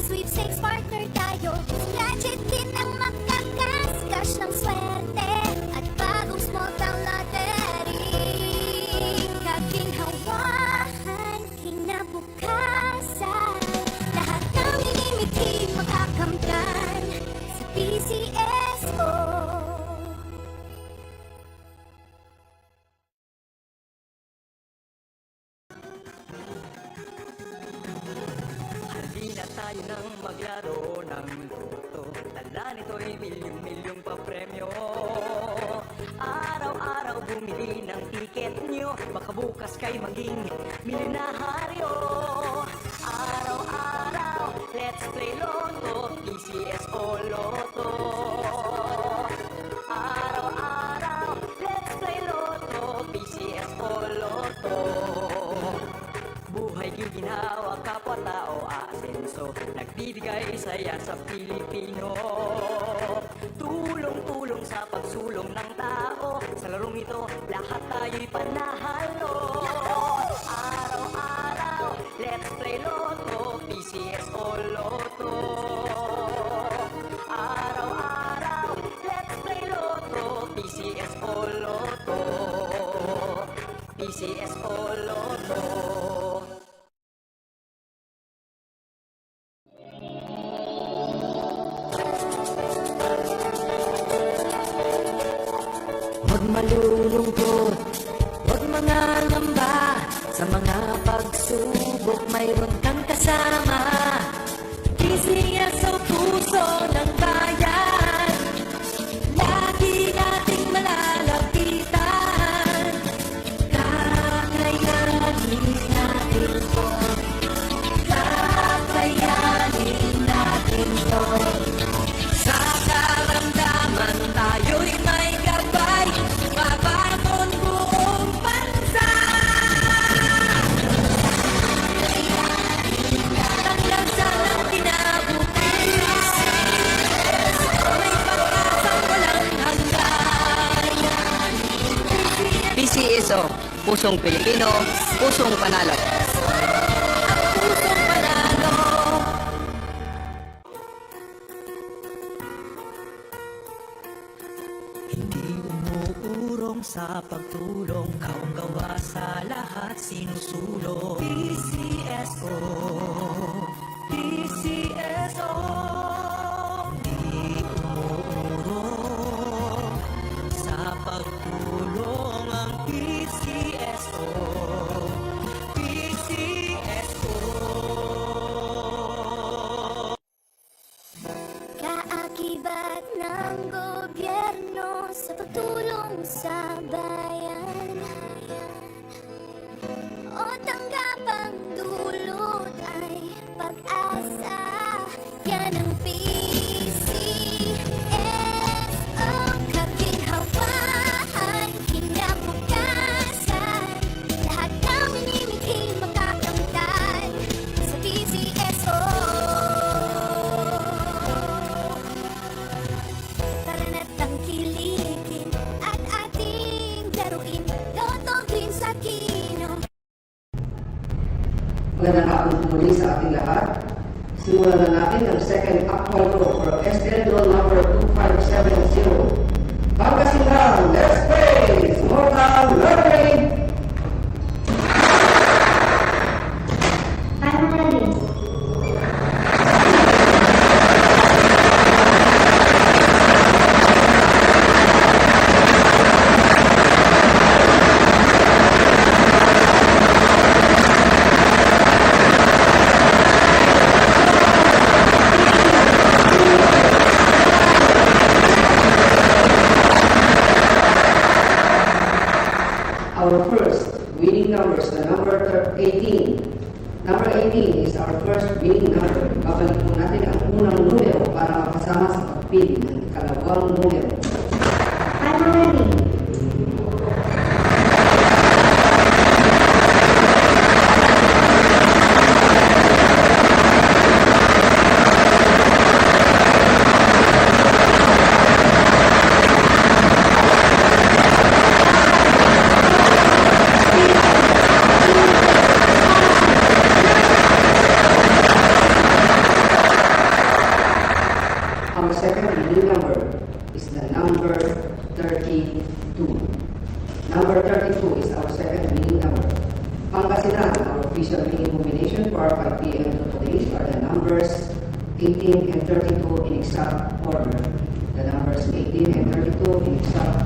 sweepstakes partner tayo. Gadget din ang makakaskas ng swerte. At bagong small town lottery. Kaginhawahan, kinabukasan. Lahat ng minimiting makakamtan sa PCSO. Halina tayo nang maglaro ng loto. Tala nito'y milyong-milyong papremyo. Araw-araw bumili ng tiket nyo. Baka bukas kayo maging milyonaryo. Araw-araw, let's play Lotto, PCSO Lotto. Araw-araw, let's play Lotto, PCSO Lotto. Buhay giginhawa, kapwa-tao asenso. Nagbibigay saya sa Pilipino. Tulong-tulong sa pagsulong ng tao. Sa larong ito, lahat tayo'y panahalo. Araw-araw, let's play Lotto, PCSO Lotto. Araw-araw, let's play Lotto, PCSO Lotto. PCSO Lotto. Huwag malulungkot, huwag mangangamba. Sa mga pagsubok, mayroon kang kasama. PCSO puso ng bayan. Lagi nating malalapitan. Kakayanin natin to. Kakayanin natin to. Sa karamdaman tayo'y may gabay. Babangon buong bansa. Tanglansa ng kinabuti. May pag-asang walang hanggan. PCSO, pusong Pilipino, pusong panalo. Ang pusong panalo. Hindi umuurong sa pagtulong, kawang-gawa sa lahat sinusulong. PCSO, PCSO. Hindi umuurong sa pagtulong ang PCSO, PCSO. Kaakibat ng gobyerno sa pagtulong sa bayan. O tanggapang dulot ay pag-asa. Yan ang PCSO. Kaginhawahan, kinabukasan. Lahat ng minimiting makakamtan sa PCSO. Tara na't tangkilikin at ating laruin. Lotto Green sa Kino. Magandang hapon po muli sa ating lahat. Simulan na natin ang second actual draw for SL draw number 2570. Pangasinan, let's play! Small town lottery! I'm ready. Our first winning numbers, the number 18. Number 18 is our first winning number. Babalik po natin ang unang numero para makasama sa pagpili ng kalawang numero. I'm ready. before 5 p.m. to today are the numbers 18 and 32 in exact order. The numbers 18 and 32 in exact